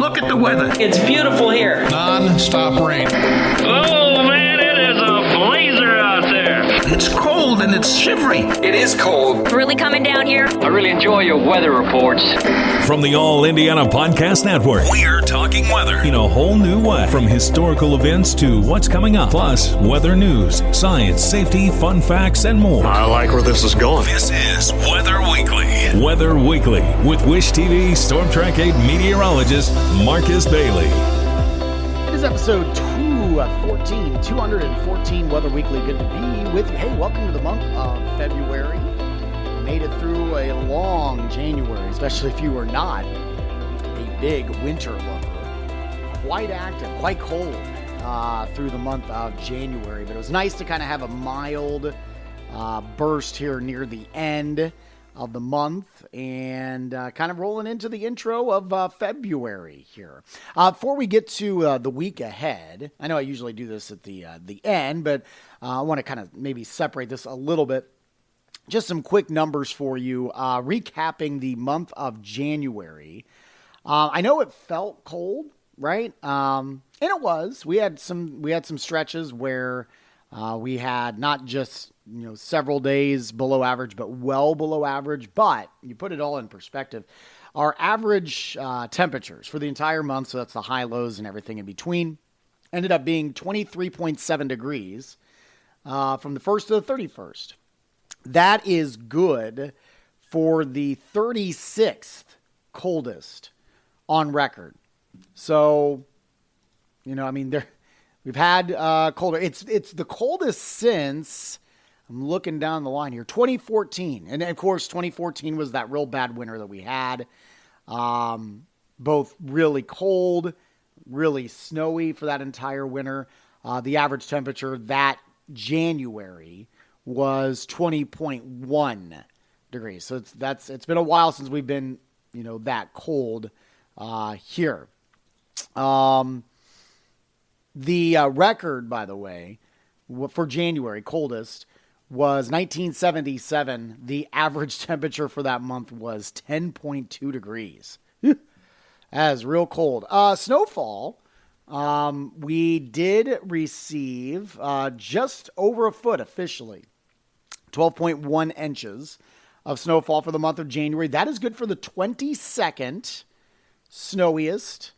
Look at the weather. It's beautiful here. Non-stop rain. Oh, man, it is a blazer out there. It's cold and it's shivery. It is cold. It's really coming down here. I really enjoy your weather reports. From the All Indiana Podcast Network, we're talking weather in a whole new way. From historical events to what's coming up, plus weather news, science, safety, fun facts, and more. I like where this is going. This is Weather Weekly. Weather Weekly with Wish TV Storm Track 8 meteorologist Marcus Bailey. It is episode 214 Weather Weekly. Good to be with you. Hey, welcome to the month of February. Made it through a long January, especially if you were not a big winter lover. Quite active, quite cold through the month of January. But it was nice to kind of have a mild burst here near the end of the month and kind of rolling into the intro of February here. Before we get to the week ahead, I know I usually do this at the end, but I want to kind of maybe separate this a little bit. Just some quick numbers for you, recapping the month of January. I know it felt cold, right? And it was. We had some stretches where we had not just several days below average, but well below average. But you put it all in perspective, our average temperatures for the entire month, so that's the high, lows, and everything in between, ended up being 23.7 degrees from the 1st to the 31st. That is good for the 36th coldest on record. So, we've had colder. It's the coldest since, I'm looking down the line here, 2014. And of course, 2014 was that real bad winter that we had. Both really cold, really snowy for that entire winter. The average temperature that January was 20.1 degrees. So it's been a while since we've been, that cold here. The record, by the way, for January, coldest, was 1977. The average temperature for that month was 10.2 degrees. That is real cold. Snowfall. We did receive just over a foot officially. 12.1 inches of snowfall for the month of January. That is good for the 22nd snowiest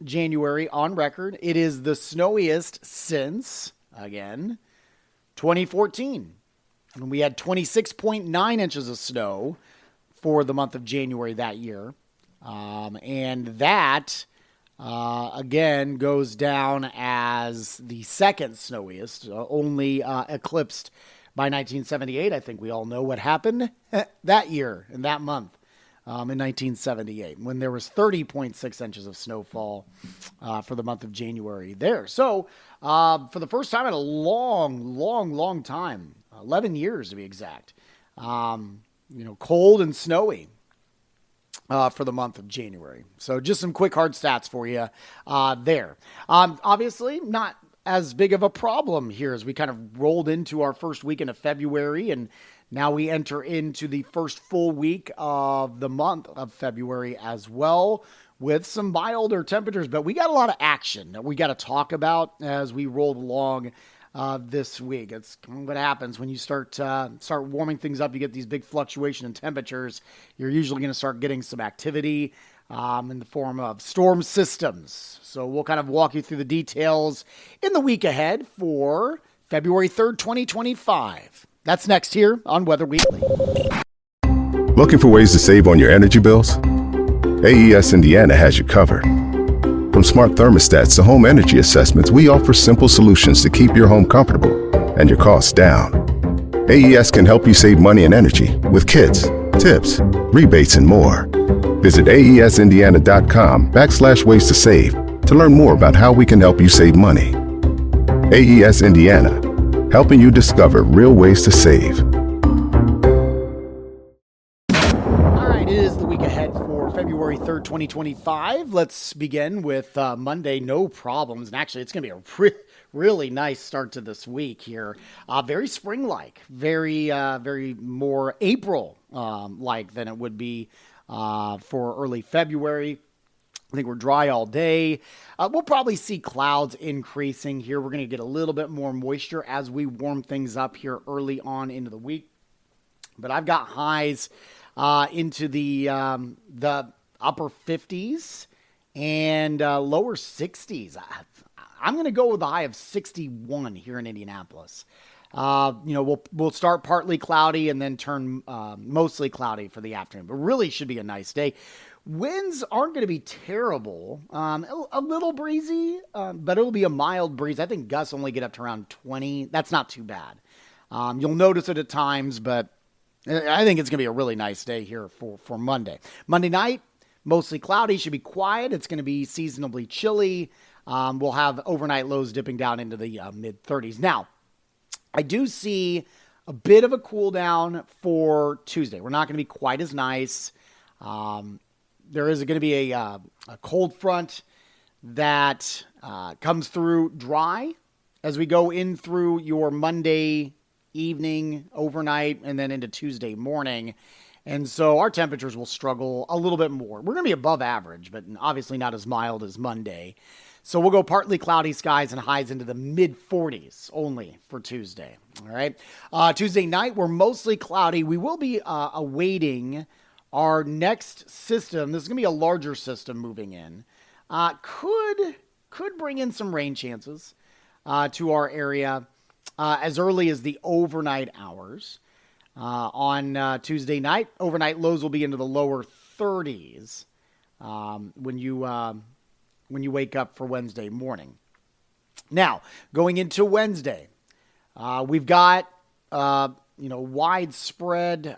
January on record. It is the snowiest since, again, 2014. And we had 26.9 inches of snow for the month of January that year. And that, again, goes down as the second snowiest, only eclipsed by 1978. I think we all know what happened that year and that month. In 1978, when there was 30.6 inches of snowfall for the month of January there. So, for the first time in a long time, 11 years to be exact, cold and snowy for the month of January. So, just some quick hard stats for you there. Obviously, not as big of a problem here as we kind of rolled into our first weekend of February, and now we enter into the first full week of the month of February as well, with some milder temperatures. But we got a lot of action that we got to talk about as we roll along this week. It's what happens when you start warming things up. You get these big fluctuation in temperatures. You're usually going to start getting some activity in the form of storm systems. So we'll kind of walk you through the details in the week ahead for February 3rd, 2025. That's next here on Weather Weekly. Looking for ways to save on your energy bills? AES Indiana has you covered. From smart thermostats to home energy assessments, we offer simple solutions to keep your home comfortable and your costs down. AES can help you save money and energy with kits, tips, rebates, and more. Visit aesindiana.com/ways to save to learn more about how we can help you save money. AES Indiana, helping you discover real ways to save. All right, it is the week ahead for February 3rd, 2025. Let's begin with Monday, no problems. And actually, it's going to be a really nice start to this week here. Very spring-like, very more April-like than it would be for early February. I think we're dry all day. We'll probably see clouds increasing here. We're going to get a little bit more moisture as we warm things up here early on into the week. But I've got highs into the upper 50s and lower 60s. I'm going to go with a high of 61 here in Indianapolis. We'll start partly cloudy and then turn mostly cloudy for the afternoon. But really should be a nice day. Winds aren't going to be terrible. A little breezy, but it'll be a mild breeze. I think gusts only get up to around 20. That's not too bad. You'll notice it at times, but I think it's going to be a really nice day here for Monday. Monday night, mostly cloudy, should be quiet. It's going to be seasonably chilly. We'll have overnight lows dipping down into the mid-30s. Now, I do see a bit of a cool down for Tuesday. We're not going to be quite as nice. There is going to be a cold front that comes through dry as we go in through your Monday evening, overnight, and then into Tuesday morning. And so our temperatures will struggle a little bit more. We're going to be above average, but obviously not as mild as Monday. So we'll go partly cloudy skies and highs into the mid-40s only for Tuesday. All right. Tuesday night, we're mostly cloudy. We will be awaiting our next system. This is going to be a larger system moving in. Could bring in some rain chances to our area as early as the overnight hours. On Tuesday night, overnight lows will be into the lower 30s when you wake up for Wednesday morning. Now, going into Wednesday, we've got widespread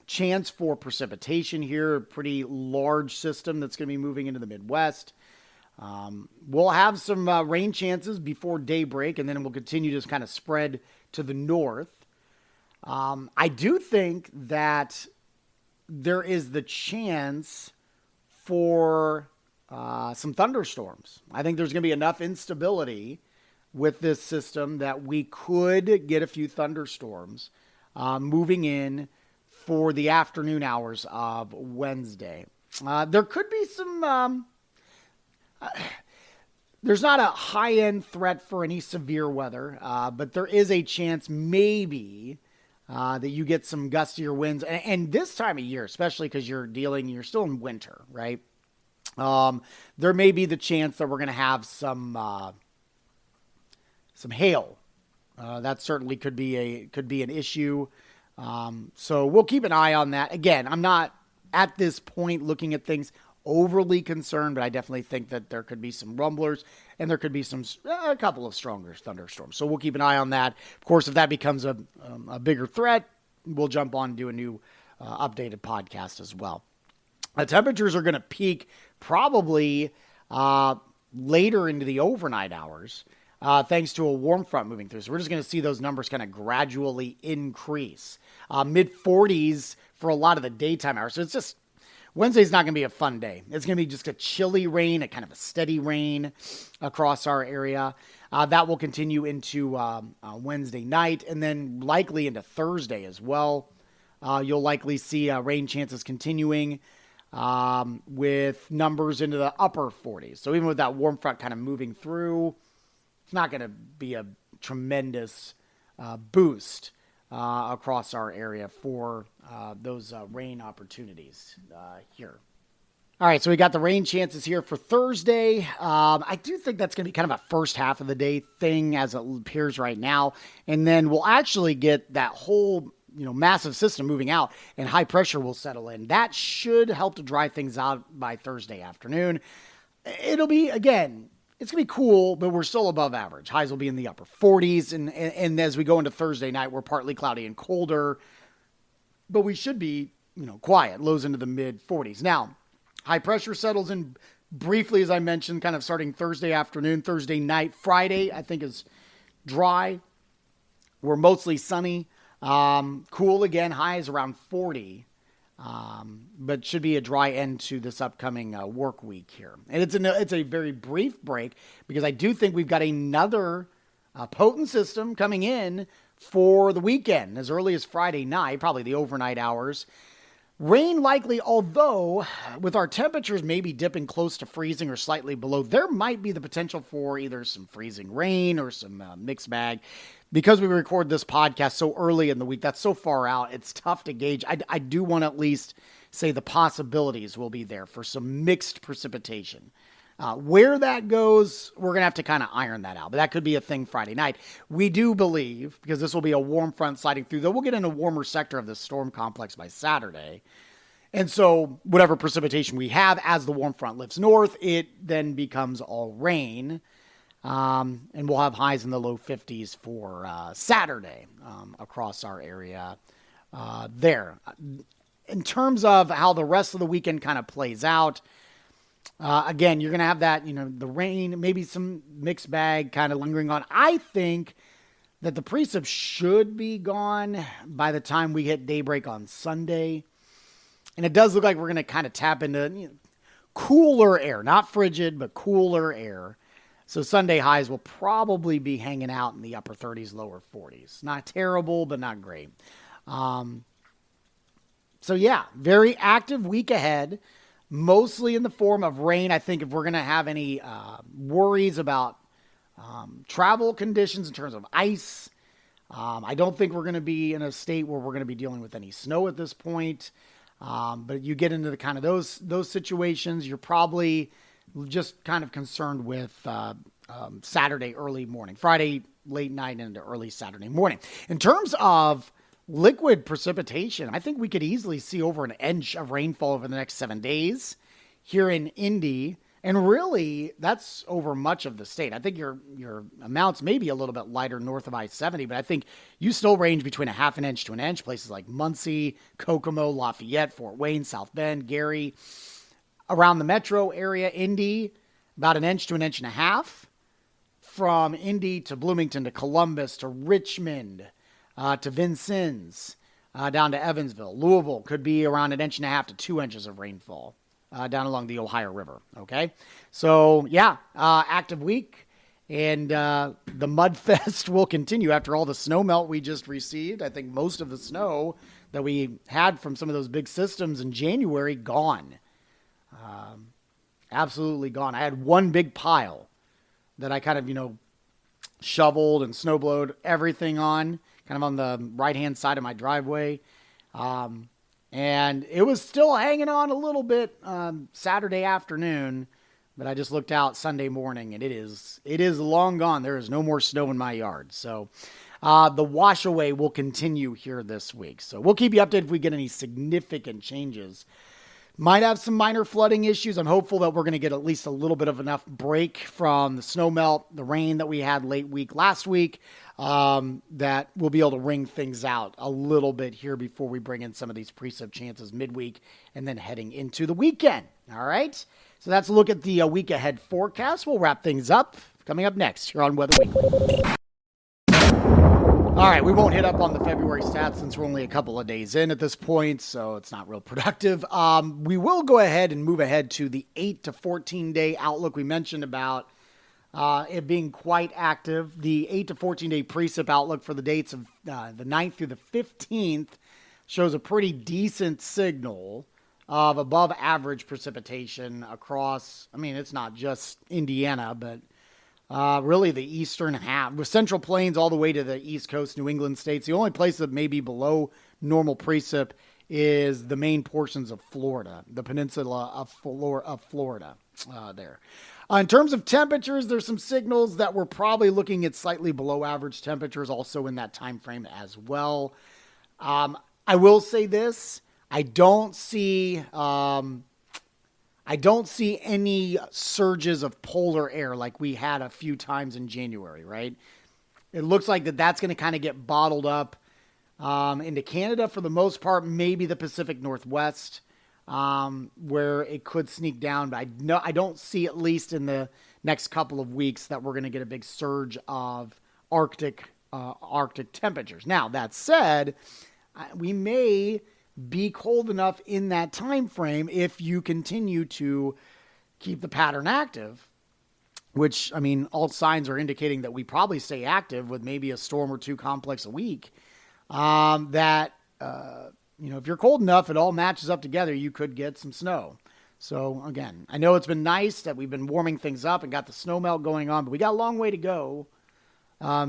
chance for precipitation here. A pretty large system that's going to be moving into the Midwest. We'll have some rain chances before daybreak, and then it will continue to kind of spread to the north. I do think that there is the chance for some thunderstorms. I think there's going to be enough instability with this system that we could get a few thunderstorms moving in for the afternoon hours of Wednesday. There could be some... there's not a high-end threat for any severe weather, but there is a chance maybe that you get some gustier winds. And this time of year, especially because you're still in winter, right? There may be the chance that we're going to have some hail. That certainly could be an issue. So we'll keep an eye on that. Again, I'm not at this point looking at things overly concerned, but I definitely think that there could be some rumblers and there could be a couple of stronger thunderstorms. So we'll keep an eye on that. Of course, if that becomes a bigger threat, we'll jump on and do a new updated podcast as well. The temperatures are going to peak probably later into the overnight hours, thanks to a warm front moving through. So we're just going to see those numbers kind of gradually increase. Mid-40s for a lot of the daytime hours. So it's just, Wednesday's not going to be a fun day. It's going to be just a chilly rain, a kind of a steady rain across our area. That will continue into Wednesday night and then likely into Thursday as well. You'll likely see rain chances continuing with numbers into the upper 40s. So even with that warm front kind of moving through, it's not going to be a tremendous boost across our area for those rain opportunities here. All right, so we got the rain chances here for Thursday. I do think that's going to be kind of a first half of the day thing as it appears right now. And then we'll actually get that whole massive system moving out and high pressure will settle in. That should help to dry things out by Thursday afternoon. It'll be, again, it's going to be cool, but we're still above average. Highs will be in the upper 40s. And as we go into Thursday night, we're partly cloudy and colder, but we should be, quiet, lows into the mid 40s. Now, high pressure settles in briefly, as I mentioned, kind of starting Thursday afternoon, Thursday night. Friday, I think, is dry. We're mostly sunny. Cool again, highs around 40, but should be a dry end to this upcoming work week here. And it's a very brief break because I do think we've got another potent system coming in for the weekend as early as Friday night, probably the overnight hours. Rain likely, although with our temperatures maybe dipping close to freezing or slightly below, there might be the potential for either some freezing rain or some mixed bag. Because we record this podcast so early in the week, that's so far out, it's tough to gauge. I do want to at least say the possibilities will be there for some mixed precipitation. Where that goes, we're going to have to kind of iron that out. But that could be a thing Friday night. We do believe, because this will be a warm front sliding through, though we'll get in a warmer sector of the storm complex by Saturday. And so whatever precipitation we have as the warm front lifts north, it then becomes all rain. And we'll have highs in the low 50s for Saturday across our area there. In terms of how the rest of the weekend kind of plays out, again, you're going to have that, the rain, maybe some mixed bag kind of lingering on. I think that the precip should be gone by the time we hit daybreak on Sunday. And it does look like we're going to kind of tap into cooler air, not frigid, but cooler air. So Sunday highs will probably be hanging out in the upper 30s, lower 40s. Not terrible, but not great. So yeah, very active week ahead. Mostly in the form of rain. I think if we're going to have any worries about travel conditions in terms of ice, I don't think we're going to be in a state where we're going to be dealing with any snow at this point. But you get into the kind of those situations, you're probably just kind of concerned with Saturday early morning, Friday late night into early Saturday morning. In terms of liquid precipitation, I think we could easily see over an inch of rainfall over the next 7 days here in Indy. And really, that's over much of the state. I think your amounts may be a little bit lighter north of I-70, but I think you still range between a half an inch to an inch. Places like Muncie, Kokomo, Lafayette, Fort Wayne, South Bend, Gary. Around the metro area, Indy, about an inch to an inch and a half. From Indy to Bloomington to Columbus to Richmond, to Vincennes, down to Evansville. Louisville could be around an inch and a half to 2 inches of rainfall down along the Ohio River. Okay, so yeah, active week, and the mud fest will continue after all the snow melt we just received. I think most of the snow that we had from some of those big systems in January gone, absolutely gone. I had one big pile that I kind of shoveled and snowblowed everything on, kind of on the right-hand side of my driveway. And it was still hanging on a little bit Saturday afternoon, but I just looked out Sunday morning, and it is long gone. There is no more snow in my yard. So the wash away will continue here this week. So we'll keep you updated if we get any significant changes. Might have some minor flooding issues. I'm hopeful that we're going to get at least a little bit of enough break from the snow melt, the rain that we had late week last week, that we'll be able to wring things out a little bit here before we bring in some of these precip chances midweek and then heading into the weekend. All right. So that's a look at the week ahead forecast. We'll wrap things up coming up next here on Weather Weekly. All right, we won't hit up on the February stats since we're only a couple of days in at this point, so it's not real productive. We will go ahead and move ahead to the 8 to 14 day outlook we mentioned about it being quite active. The 8 to 14 day precip outlook for the dates of the 9th through the 15th shows a pretty decent signal of above average precipitation across, it's not just Indiana, but really the eastern half, with Central Plains all the way to the East Coast, New England states. The only place that may be below normal precip is the main portions of Florida, the peninsula of Florida there. In terms of temperatures, there's some signals that we're probably looking at slightly below average temperatures also in that time frame as well. I will say this, I don't see any surges of polar air like we had a few times in January, right? It looks like that's going to kind of get bottled up into Canada for the most part, maybe the Pacific Northwest, where it could sneak down. But I don't see, at least in the next couple of weeks, that we're going to get a big surge of Arctic temperatures. Now, that said, we may be cold enough in that time frame if you continue to keep the pattern active, which, all signs are indicating that we probably stay active with maybe a storm or two complex a week, that if you're cold enough, it all matches up together. You could get some snow. So again, I know it's been nice that we've been warming things up and got the snow melt going on, but we got a long way to go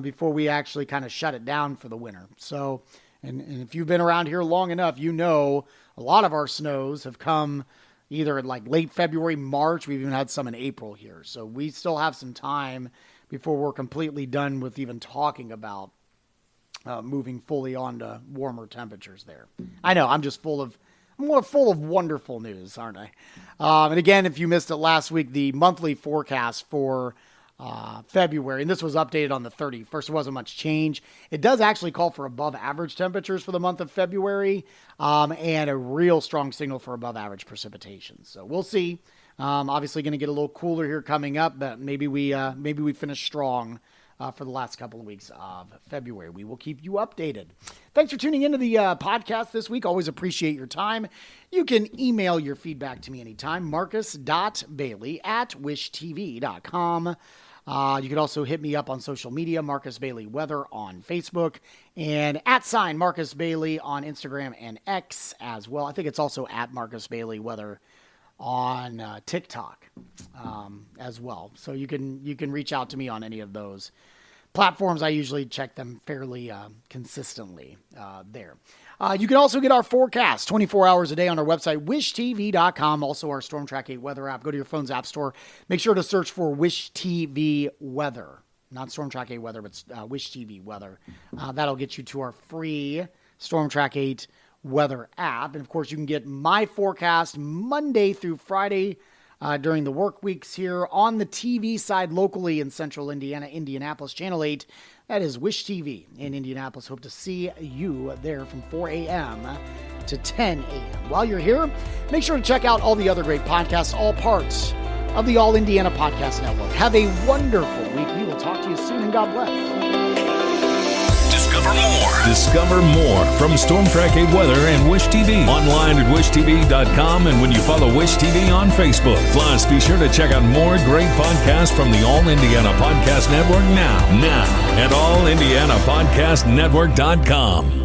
before we actually kind of shut it down for the winter. So, and if you've been around here long enough, a lot of our snows have come either in like late February, March. We've even had some in April here. So we still have some time before we're completely done with even talking about moving fully on to warmer temperatures there. I know, I'm full of wonderful news, aren't I? And again, if you missed it last week, the monthly forecast for February, and this was updated on the 31st, there wasn't much change. It does actually call for above average temperatures for the month of February, and a real strong signal for above average precipitation. So we'll see. Obviously going to get a little cooler here coming up, but maybe we finish strong for the last couple of weeks of February. We will keep you updated. Thanks for tuning into the podcast this week. Always appreciate your time. You can email your feedback to me anytime, marcus.bailey@wishtv.com. You can also hit me up on social media, Marcus Bailey Weather on Facebook, and @Marcus Bailey on Instagram and X as well. I think it's also @Marcus Bailey Weather on TikTok as well. So you can reach out to me on any of those platforms. I usually check them fairly consistently there. You can also get our forecast 24 hours a day on our website, wishtv.com. Also our Storm Track 8 weather app. Go to your phone's app store. Make sure to search for Wish TV Weather. Not Storm Track 8 weather, but Wish TV Weather. That'll get you to our free Storm Track 8 weather app. And of course, you can get my forecast Monday through Friday during the work weeks here on the TV side locally in central Indiana, Indianapolis, Channel 8. That is Wish TV in Indianapolis. Hope to see you there from 4 a.m. to 10 a.m. While you're here, make sure to check out all the other great podcasts, all parts of the All Indiana Podcast Network. Have a wonderful week. We will talk to you soon, and God bless. Discover more from Storm Track 8 Weather and Wish TV. Online at wishtv.com and when you follow Wish TV on Facebook. Plus, be sure to check out more great podcasts from the All Indiana Podcast Network now at allindianapodcastnetwork.com.